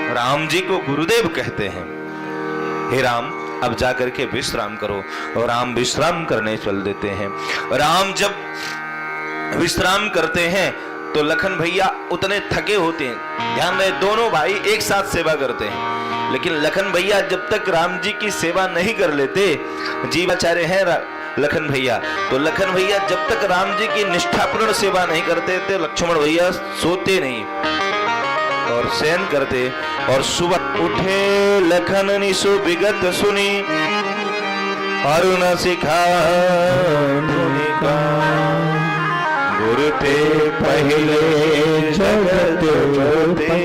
राम जी को गुरुदेव कहते हैं। हे राम, अब जाकर के विश्राम करो। और राम विश्राम करने चल देते हैं। राम जब विश्राम करते हैं तो लखन भैया उतने थके होते हैं। ध्यान रहे, दोनों भाई एक साथ सेवा करते हैं, लेकिन लखन भैया जब तक राम जी की सेवा नहीं कर लेते, जीवाचार्य हैं लखन भैया, तो लखन भैया जब तक राम जी की निष्ठापूर्ण सेवा नहीं करते थे, लक्ष्मण भैया सोते नहीं और शयन करते। और सुबह उठे लखन निशु विगत सुनी, अरुण सिखा गुरु ते पहले जगत जोते,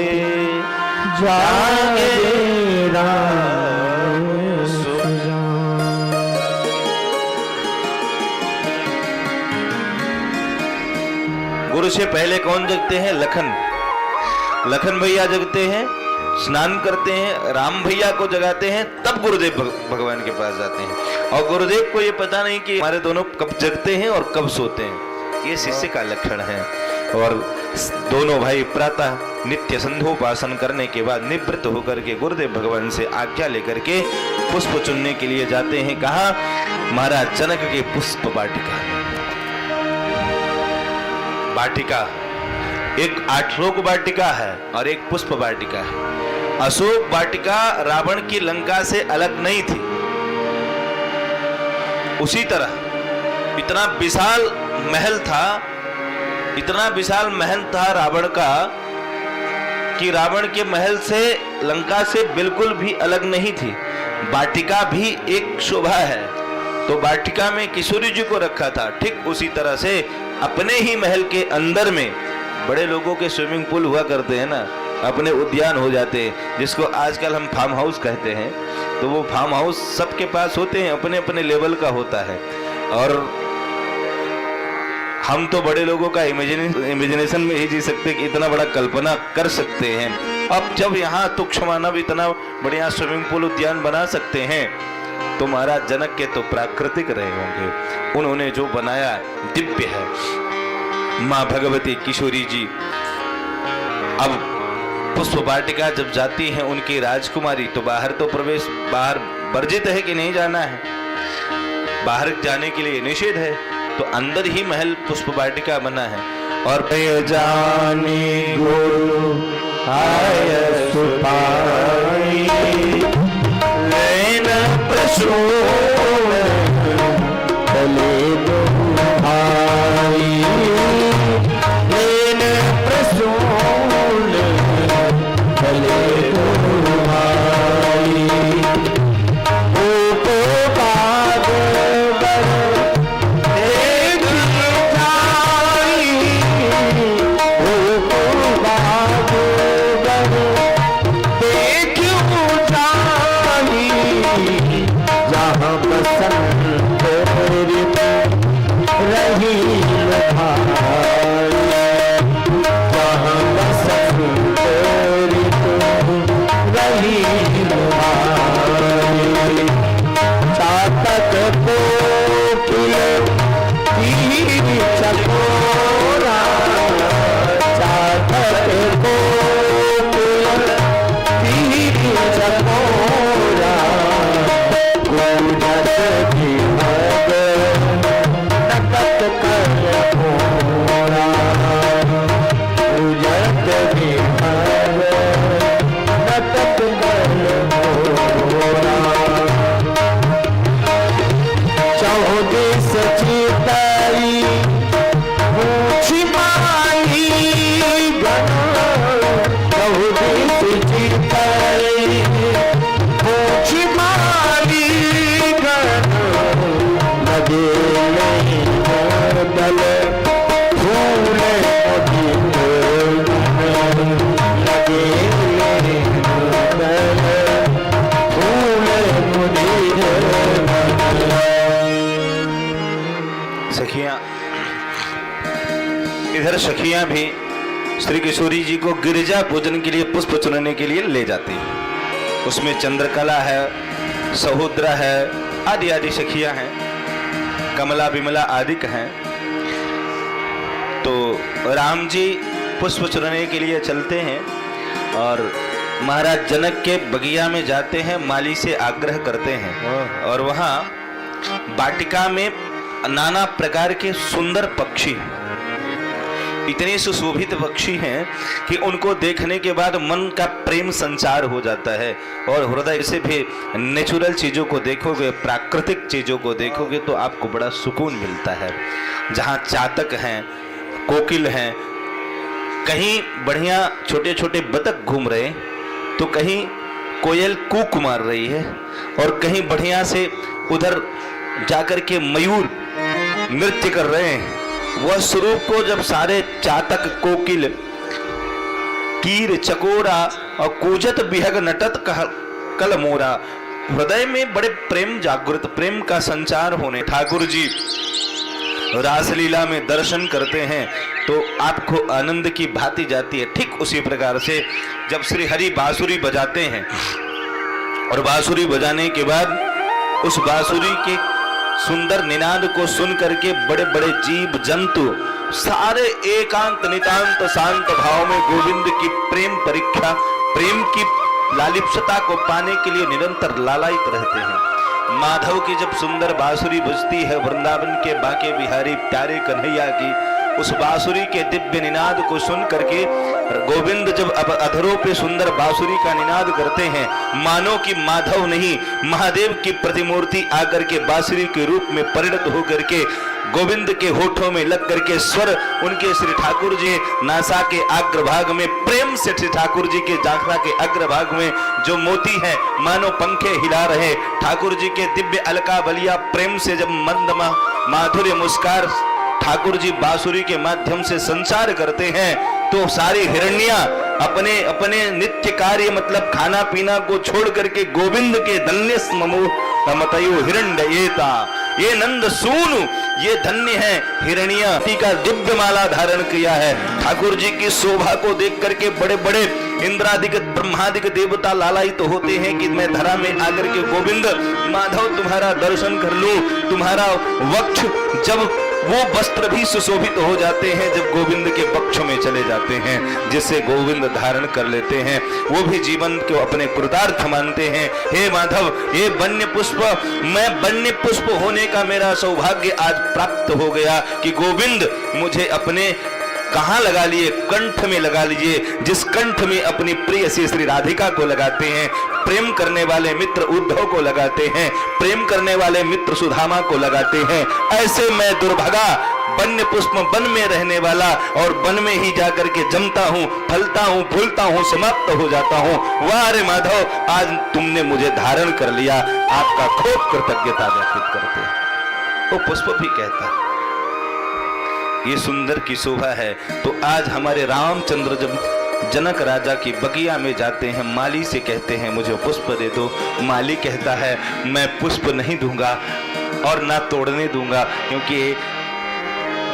जागे राम गुरु से पहले कौन जगते हैं? लखन भैया जगते हैं, स्नान करते हैं, राम भैया को जगाते हैं, तब गुरुदेव भगवान के पास जाते हैं। और गुरुदेव को ये पता नहीं कि हमारे दोनों कब जगते हैं और कब सोते हैं। ये शिष्य का लक्षण है। और दोनों भाई प्रातः नित्य संध्योपासन करने के बाद निवृत्त होकर के गुरुदेव भगवान से आज्ञा लेकर के पुष्प चुनने के लिए जाते हैं। कहा? महाराज जनक के पुष्प वाटिका, एक अशोक वाटिका है और एक पुष्प वाटिका है। अशोक वाटिका रावण की लंका से अलग नहीं थी। उसी तरह इतना विशाल महल था रावण का कि रावण के महल से लंका से बिल्कुल भी अलग नहीं थी। वाटिका भी एक शोभा है, तो वाटिका में किशोरी जी को रखा था। ठीक उसी तरह से अपने ही महल के अंदर में बड़े लोगों के स्विमिंग पूल हुआ करते हैं ना, अपने उद्यान हो जाते हैं, जिसको आजकल हम फार्म हाउस कहते हैं। तो वो फार्म हाउस सबके पास होते हैं, अपने अपने लेवल का होता है। और हम तो बड़े लोगों का इमेजिनेशन में ही जी सकते कि इतना बड़ा कल्पना कर सकते हैं। अब जब यहाँ तुच्छ मानव इतना बढ़िया स्विमिंग पूल उद्यान बना सकते हैं, तो महाराज जनक के तो प्राकृतिक रहे होंगे। उन्होंने जो बनाया दिव्य है। माँ भगवती किशोरी जी अब पुष्प वाटिका जब जाती हैं उनकी राजकुमारी, तो बाहर वर्जित है कि नहीं जाना है, बाहर जाने के लिए निषेध है। तो अंदर ही महल पुष्प वाटिका बना है। और जानी गुरु आय सुपाई, लेना प्रसून दले भाई, लेना प्रसून दले भाई, ऊपो पाद सखियां भी श्री किशोरी जी को गिरिजा पूजन के लिए पुष्प चुनने के लिए ले जाती है। उसमें चंद्रकला है, सहोद्रा है, आदि आदि सखियां हैं, कमला विमला आदि हैं। तो राम जी पुष्प चुनने के लिए चलते हैं और महाराज जनक के बगिया में जाते हैं, माली से आग्रह करते हैं और वहां वाटिका में नाना प्रकार के सुंदर पक्षी, इतने सुशोभित पक्षी हैं कि उनको देखने के बाद मन का प्रेम संचार हो जाता है और हृदय से भी नेचुरल चीजों को देखोगे, प्राकृतिक चीजों को देखोगे तो आपको बड़ा सुकून मिलता है। जहाँ चातक हैं, कोकिल हैं, कहीं बढ़िया छोटे छोटे बतख घूम रहे, तो कहीं कोयल कूक मार रही है और कहीं बढ़िया से उधर जाकर के मयूर नृत्य कर रहे हैं, वह स्वरूप को जब सारे चातक, कोकिल, कीर, चकोरा और कूजत बिहग नटत कल मोरा, हृदय में बड़े प्रेम जागृत, प्रेम का संचार होने ठाकुर जी रासलीला में दर्शन करते हैं तो आपको आनंद की भांति जाती है। ठीक उसी प्रकार से जब श्री हरि बांसुरी बजाते हैं और बांसुरी बजाने के बाद उस बांसुरी के सुंदर निनाद को सुन करके बड़े बड़े जीव जंतु सारे एकांत नितांत शांत भाव में गोविंद की प्रेम परीक्षा, प्रेम की लालिप्सता को पाने के लिए निरंतर लालायित रहते हैं। माधव की जब सुंदर बांसुरी बजती है, वृंदावन के बांके बिहारी प्यारे कन्हैया की उस बांसुरी के दिव्य निनाद को सुन करके गोविंद जब अब अधरों पे सुंदर बांसुरी का निनाद करते हैं, मानो कि माधव नहीं महादेव की प्रतिमूर्ति आकर के बांसुरी के रूप में परिणत होकर के गोविंद के होठों में लग करके स्वर उनके श्री ठाकुर जी नासा के अग्रभाग में प्रेम से श्री ठाकुर जी के जांघा के अग्रभाग में जो मोती है मानो पंखे हिला रहे, ठाकुर जी के दिव्य अलका बलिया प्रेम से जब मंद माधुर्य मुस्कार ठाकुर जी बांसुरी के माध्यम से संचार करते हैं तो सारी हिरण्या अपने अपने नित्य कार्य मतलब खाना पीना को छोड़ करके गोविंद के धन्य मतयो हिरण्येता, ये नंद सूनु, ये धन्य है हिरण्या का दिव्य माला धारण किया है। ठाकुर जी की शोभा को देख करके बड़े बड़े इंद्रादिक ब्रह्मादिक देवता लालायित तो होते हैं कि मैं धरा में आकर के गोविंद माधव तुम्हारा दर्शन कर लूं। तुम्हारा वक्ष जब वो वस्त्र भी सुशोभित हो जाते हैं जब गोविंद के पक्ष में चले जाते हैं, जिसे गोविंद धारण कर लेते हैं, वो भी जीवन को अपने कृतार्थ मानते हैं। हे माधव, हे वन्य पुष्प, मैं वन्य पुष्प होने का मेरा सौभाग्य आज प्राप्त हो गया कि गोविंद मुझे अपने कहाँ लगा लिए, कंठ में लगा लीजिए, जिस कंठ में अपनी प्रिय श्री राधिका को लगाते हैं, प्रेम करने वाले मित्र उद्धव को लगाते हैं, प्रेम करने वाले मित्र सुधामा को लगाते हैं, ऐसे मैं दुर्भागा वन्य पुष्प वन में रहने वाला और वन में ही जाकर के जमता हूँ, फलता हूँ, फूलता हूँ, समाप्त हो जाता हूँ। वाह रे माधव, आज तुमने मुझे धारण कर लिया, आपका खूब कृतज्ञता व्यक्त करते हैं। वो पुष्प भी कहता है ये सुंदर की शोभा है। तो आज हमारे रामचंद्र जब जनक राजा की बगिया में जाते हैं, माली से कहते हैं मुझे पुष्प दे दो। माली कहता है मैं पुष्प नहीं दूंगा और ना तोड़ने दूंगा, क्योंकि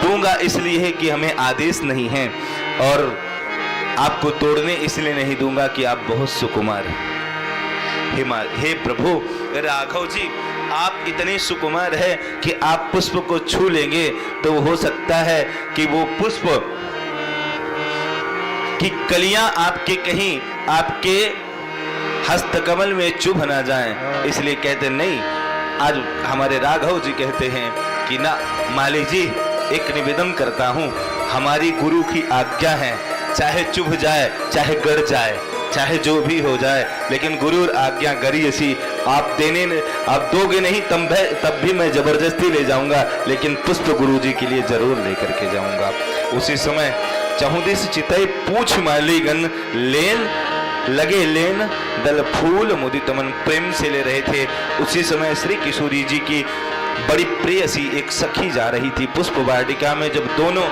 दूंगा इसलिए है कि हमें आदेश नहीं है और आपको तोड़ने इसलिए नहीं दूंगा कि आप बहुत सुकुमार हैं। हे प्रभु राघव जी, आप इतने सुकुमार है कि आप पुष्प को छू लेंगे तो हो सकता है कि वो पुष्प की कलियां आपके कहीं आपके हस्तकमल में चुभ ना जाएं, इसलिए कहते नहीं। आज हमारे राघव जी कहते हैं कि ना माली जी, एक निवेदन करता हूं, हमारी गुरु की आज्ञा है, चाहे चुभ जाए, चाहे गड़ जाए, चाहे जो भी हो जाए, लेकिन गुरु आज्ञा करी ऐसी आप आप दोगे नहीं तब भी मैं जबरदस्ती ले जाऊंगा, लेकिन पुष्प गुरु जी के लिए जरूर लेकर के जाऊंगा। उसी समय चहुदिस चितई पूछ मालीगन लेन लगे लेन दल फूल मुदित मन, प्रेम से ले रहे थे। उसी समय श्री किशोरी जी की बड़ी प्रियसी एक सखी जा रही थी पुष्प वाटिका में। जब दोनों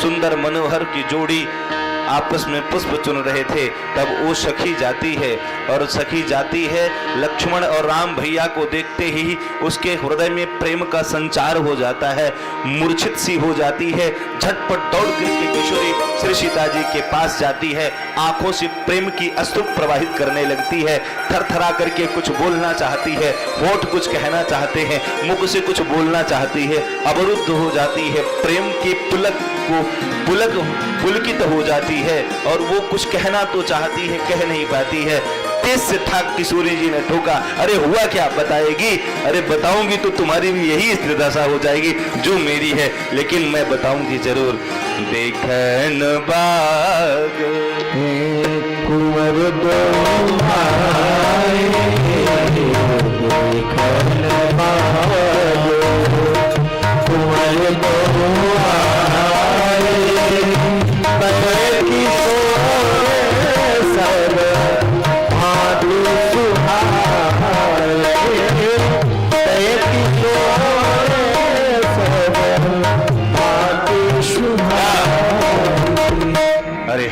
सुंदर मनोहर की जोड़ी आपस में पुष्प चुन रहे थे तब वो सखी जाती है और सखी जाती है लक्ष्मण और राम भैया को देखते ही उसके हृदय में प्रेम का संचार हो जाता है, मूर्छित सी हो जाती है, झटपट दौड़ करके किशोरी श्री सीता जी के पास जाती है, आंखों से प्रेम की अश्रु प्रवाहित करने लगती है, थरथरा करके कुछ बोलना चाहती है, होठ कुछ कहना चाहते हैं, मुख से कुछ बोलना चाहती है, अवरुद्ध हो जाती है, प्रेम की पुलकित हो जाती है और वो कुछ कहना तो चाहती है, कह नहीं पाती है। तेज से ठाक किशोरी जी ने ठोका। अरे हुआ क्या, बताएगी? अरे बताऊंगी तो तुम्हारी भी यही स्थिति हो जाएगी जो मेरी है, लेकिन मैं बताऊंगी जरूर। देखन बाग कुंवर देखन बाग कुंवर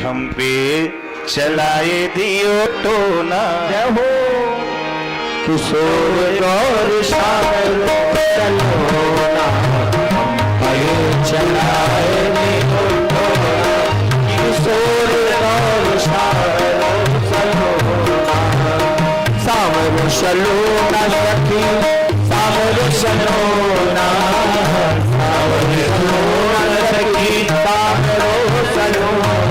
हम पे चलाए दियो टोना हो किशोर गौर शामिल चलोना, हम पे चलाए दियो टोना किशोर गौर शामिल चलोना, सावर चलोना सखी सावर चलोना, सावर चलोना सखी सावर चलोना,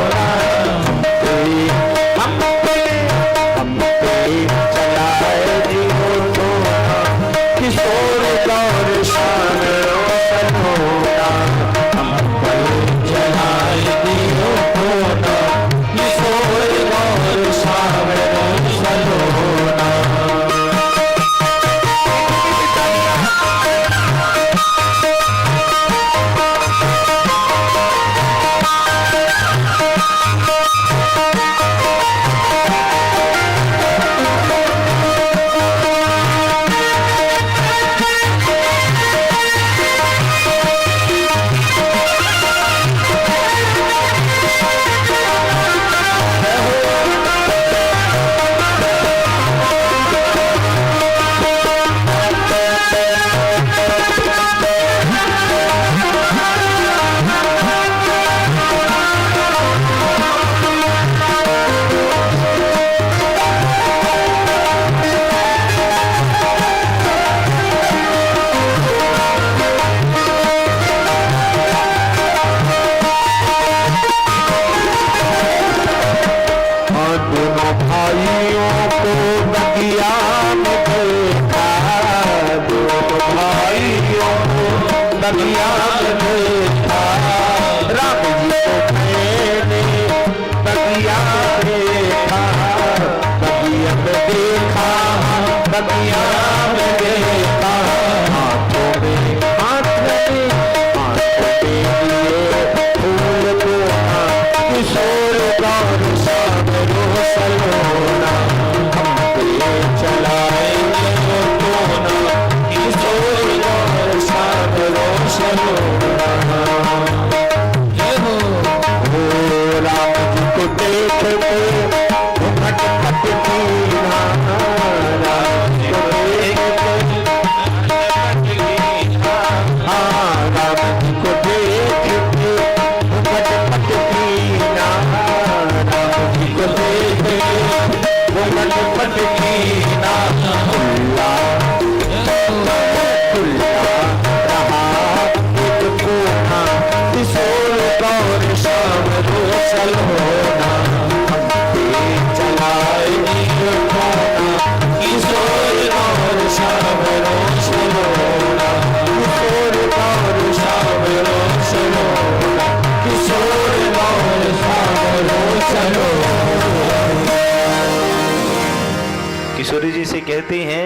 किशोरी जी से कहते हैं,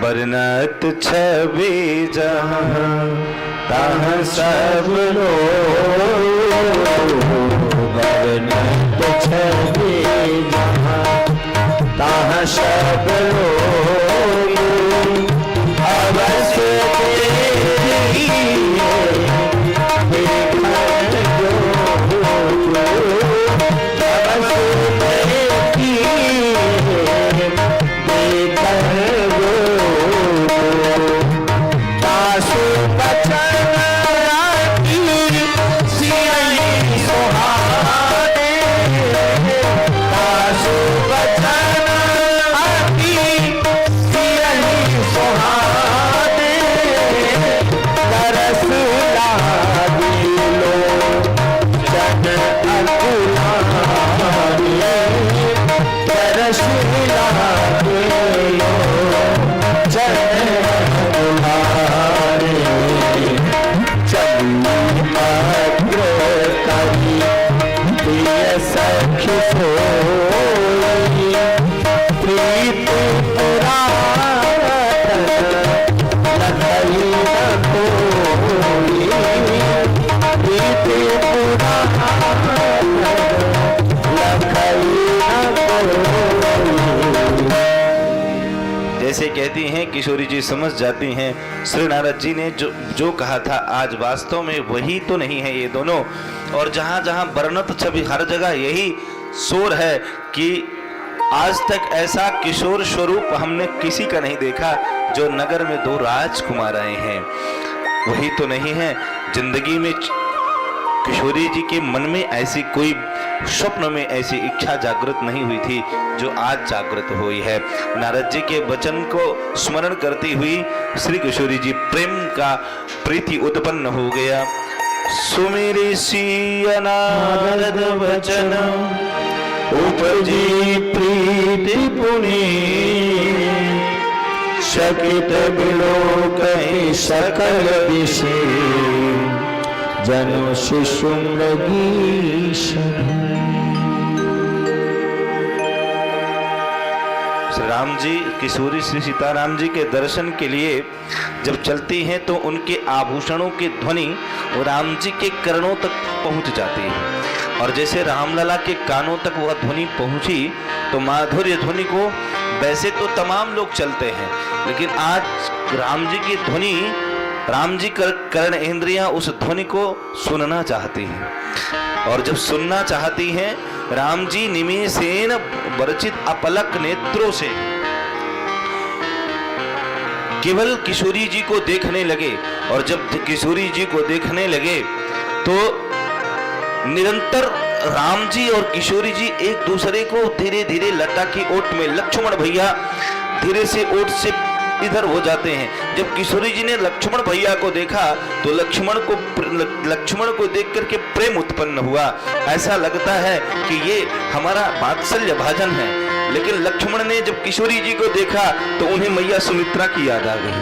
बरनत छवि जहाँ तहाँ सब लोग, बरनत छवि जहाँ तहाँ सब लोग, अवश्य तेरी जैसे कहती हैं किशोरी जी समझ जाती हैं, श्री नारद जी ने जो कहा था आज वास्तव में वही तो नहीं है ये दोनों। और जहाँ जहाँ वर्णत छवि हर जगह यही शोर है कि आज तक ऐसा किशोर स्वरूप हमने किसी का नहीं देखा जो नगर में दो राजकुमार आए हैं, वही तो नहीं है। जिंदगी में किशोरी जी के मन में ऐसी कोई स्वप्न में ऐसी इच्छा जागृत नहीं हुई थी जो आज जागृत हुई है। नारद जी के वचन को स्मरण करती हुई श्री किशोरी जी प्रेम का प्रीति उत्पन्न हो गया। सुमेरी सिय नारद वचन उपजी प्रीति पुनि, सकित बिलोकहि सकल दिशे, जनु शिशु मृगी श्री राम जी किशोरी श्री सीताराम जी के दर्शन के लिए जब चलती हैं तो उनके आभूषणों की ध्वनि राम जी के कर्णों तक पहुंच जाती है। और जैसे रामलला के कानों तक वह ध्वनि पहुंची तो माधुर्य ध्वनि को वैसे तो तमाम लोग चलते हैं, लेकिन आज राम जी की ध्वनि, राम जी कर्ण इंद्रियां उस ध्वनि को सुनना चाहती हैं। और जब सुनना चाहती हैं, राम जी निमेषेन वर्चित अपलक नेत्रों से केवल किशोरी जी को देखने लगे। और जब किशोरी जी को देखने लगे तो निरंतर राम जी और किशोरी जी एक दूसरे को धीरे धीरे लता की ओट में, लक्ष्मण भैया धीरे से ओट से इधर हो जाते हैं। जब किशोरी जी ने लक्ष्मण भैया को देखा तो लक्ष्मण को देख करके प्रेम उत्पन्न हुआ। ऐसा लगता है कि ये हमारा वात्सल्य भाजन है। लेकिन लक्ष्मण ने जब किशोरी जी को देखा तो उन्हें मैया सुमित्रा की याद आ गई।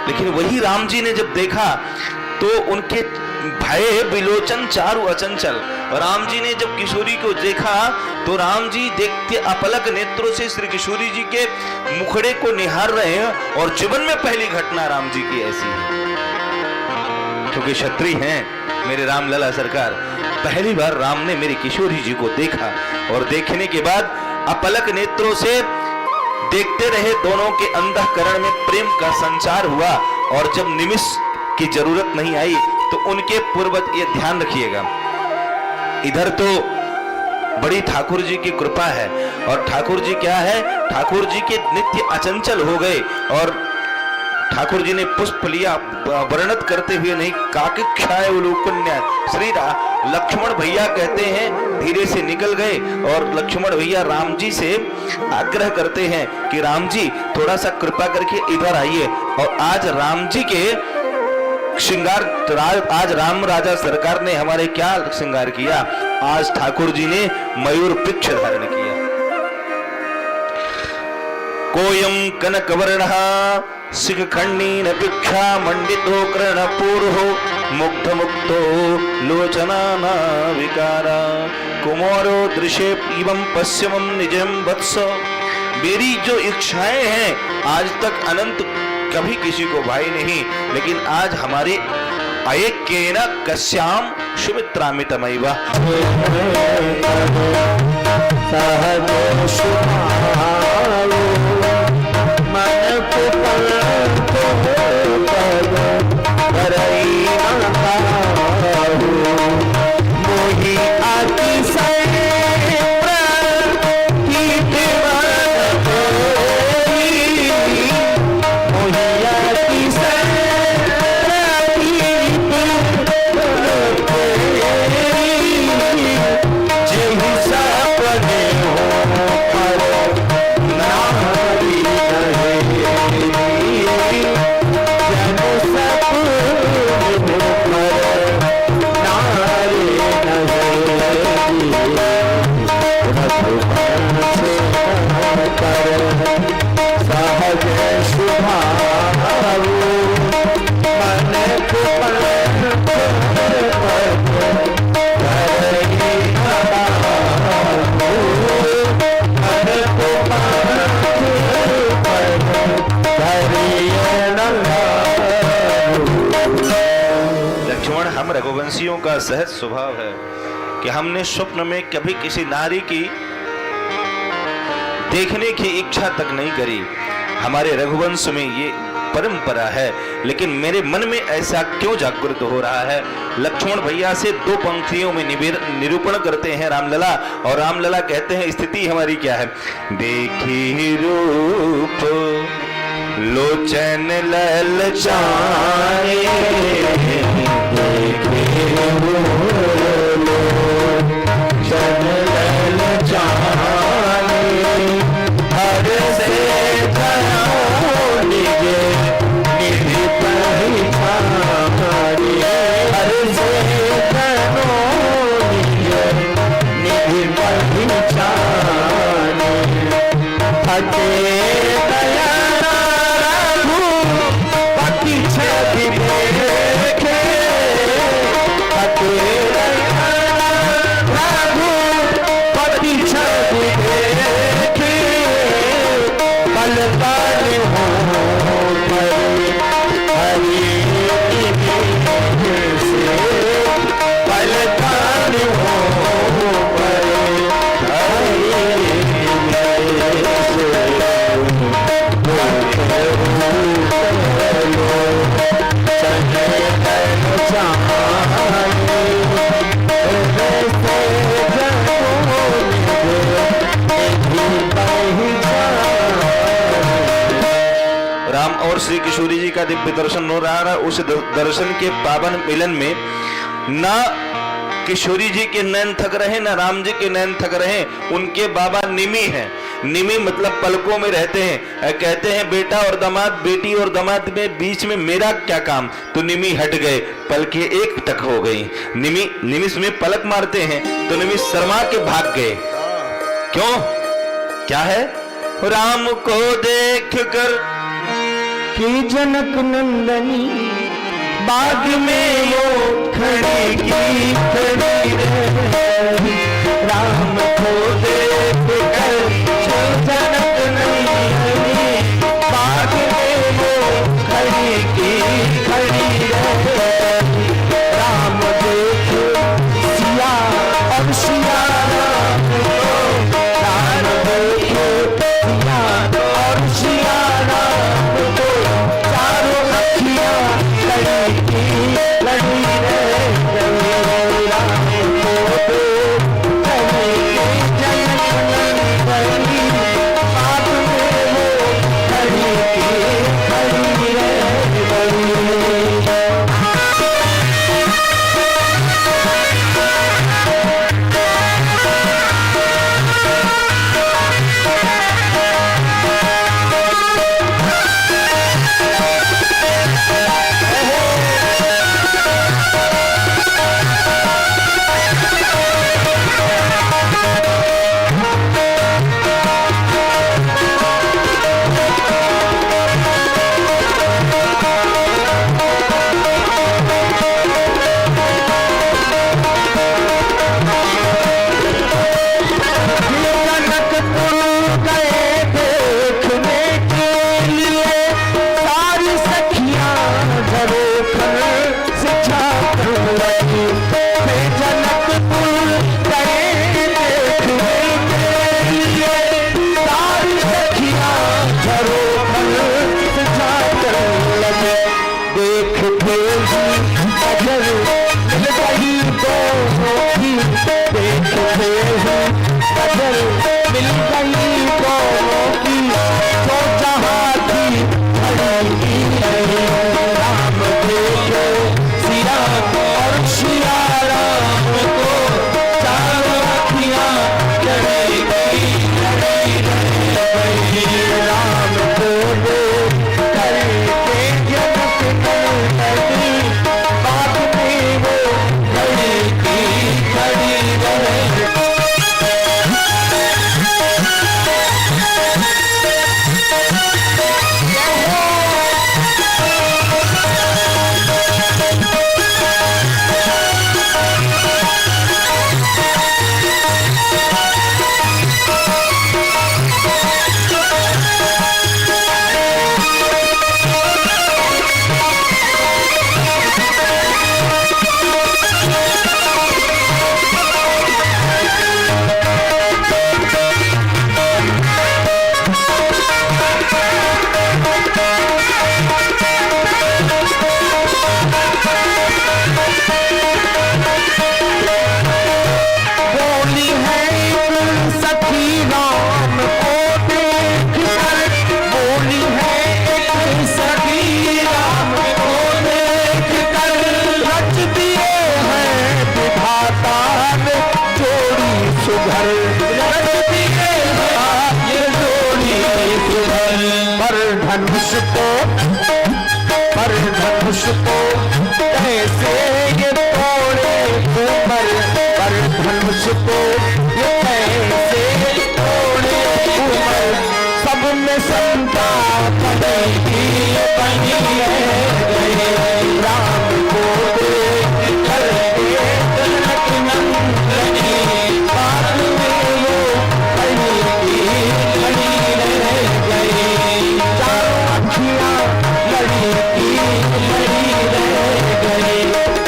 लेकिन वही राम जी ने जब देखा तो उनके भय विलोचन चारु अचंचल। राम जी ने जब किशोरी को देखा तो राम जी देखते अपलक नेत्रों से श्री किशोरी जी के मुखड़े को निहार रहे हैं। और जीवन में पहली घटना राम जी की ऐसी है, क्योंकि क्षत्रिय हैं मेरे राम लला सरकार। पहली बार राम ने मेरी किशोरी जी को देखा और देखने के बाद अपलक नेत्रों से देखते रहे। दोनों के अंतःकरण में प्रेम का संचार हुआ। और जब निमिष की जरूरत नहीं आई तो उनके पूर्वज, ये ध्यान रखिएगा, इधर तो बड़ी ठाकुर जी की कृपा है। और ठाकुर जी क्या है, ठाकुर जी के नित्य अचंचल हो गए। और ठाकुर जी ने पुष्प लिया, वर्णत करते हुए नहीं, काकिक्षाय उलूकन्या। श्री लक्ष्मण भैया कहते हैं धीरे से निकल गए और लक्ष्मण भैया राम जी से आग्रह करते हैं कि राम जी थोड़ा सा कृपा करके इधर आइए। और आज राम जी के श्रृंगार, आज राम राजा सरकार ने हमारे क्या श्रृंगार किया, आज ठाकुर जी ने मयूर पिक्ष धारण किया। कोयम कनक वर्णः शिखखंडीन पिक्षा मंडितो कर्णपूर्हो मुग्ध मुक्तो लोचनाना विकारा कुमारो दृशे इवं पश्चिमं निजं वत्स। मेरी जो इच्छाएं हैं आज तक अनंत कभी किसी को भाई नहीं, लेकिन आज हमारे ऐक्येन कस्याम सुमित्रामितमैव। रघुवंशियों का सहज स्वभाव है कि हमने स्वप्न में कभी किसी नारी की देखने की इच्छा तक नहीं करी, हमारे रघुवंश में ये परंपरा है, लेकिन मेरे मन में ऐसा क्यों जागृत हो रहा है? लक्ष्मण भैया से 2 पंक्तियों में निरूपण करते हैं रामलला, और रामलला कहते हैं स्थिति हमारी क्या है। देखी रूप लोचन ललचाए, हर से और श्री किशोरी जी का दिव्य दर्शन हो रहा है। उस दर्शन के पावन मिलन में ना किशोरी जी के नैन थक रहे, ना राम जी के नैन थक रहे। उनके बाबा निमी हैं। निमी मतलब पलकों में रहते हैं। कहते हैं बेटा और दामाद, बेटी और दामाद में बीच में मेरा क्या काम। तो निमी हट गए, पलकें एक टक हो गई। निमी में पलक मारते हैं तो निमी शर्मा के भाग गए। क्यों? क्या है? राम को देख कर कि जनक नंदनी बाग में वो खड़ी की खड़ी रहे। राम को देख कर जनक नंदनी बाग में वो खड़ी की खड़ी रहे। राम देख सिया और सिया राम को, राम देख सिया और सिया राम को, चारों अखियां लड़ी की लड़ी रहे। राम को देख जनक धनुष को कैसे ये तोड़े उमर पर धनुष को ये कैसे तोड़े उमर सब में संता पड़ेगी बनी है राम को देख करके जनक नंदनी बात में वो बनी रह गई चारों अखियां लड़ी की लड़ी रह गई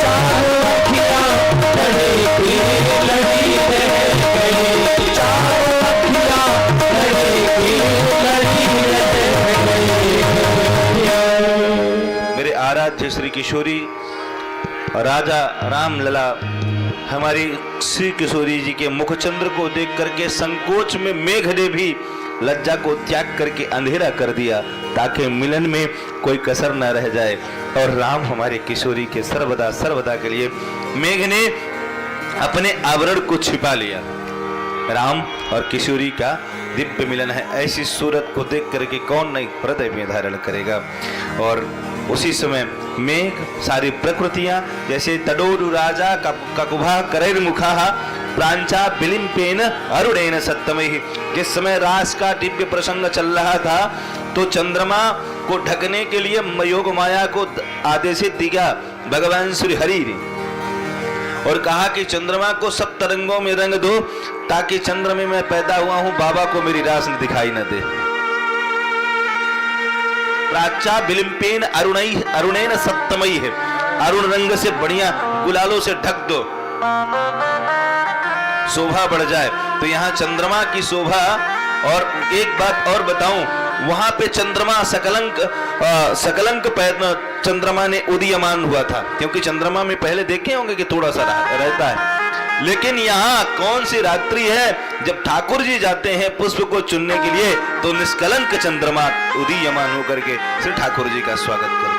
चारों अखियां लड़ी की लड़ी रह गई चारों अखियां लड़ी की लड़ी रह गई। मेरे आराध्य श्री किशोरी राजा रामलला हमारी श्री किशोरी जी के मुखचंद्र को देख करके संकोच में मेघ ने भी लज्जा को त्याग करके अंधेरा कर दिया ताकि मिलन में कोई कसर न रह जाए। और राम हमारे किशोरी के सर्वदा सर्वदा के लिए मेघ ने अपने आवरण को छिपा लिया। राम और किशोरी का दिव्य मिलन है। ऐसी सूरत को देख करके कौन नहीं हृदय में धारण करेगा। और उसी समय मेघ सारी प्रकृतियां जैसे तडोरु राजा ककुभा करैर मुखा प्रांचा बिलिम्पेन अरुणेन सत्तमहि। जिस समय रास का दिव्य प्रसंग चल रहा था तो चंद्रमा को ढकने के लिए योग माया को आदेशित दिया भगवान श्री हरि ने और कहा कि चंद्रमा को सब तरंगों में रंग दो ताकि चंद्रमा में पैदा हुआ हूं बाबा को मेरी रास न दिखाई न दे। प्राचा बिलिम्पेन अरुणेन सत्तमई है। अरुण रंग से बढ़िया गुलालों से ढक दो शोभा बढ़ जाए। तो यहाँ चंद्रमा की शोभा। और एक बात और बताऊं वहां पे चंद्रमा सकलंक चंद्रमा ने उदीयमान हुआ था क्योंकि चंद्रमा में पहले देखे होंगे कि थोड़ा सा रहता है। लेकिन यहाँ कौन सी रात्रि है जब ठाकुर जी जाते हैं पुष्प को चुनने के लिए तो निष्कलंक चंद्रमा उदीयमान होकर के श्री ठाकुर जी का स्वागत करते हैं।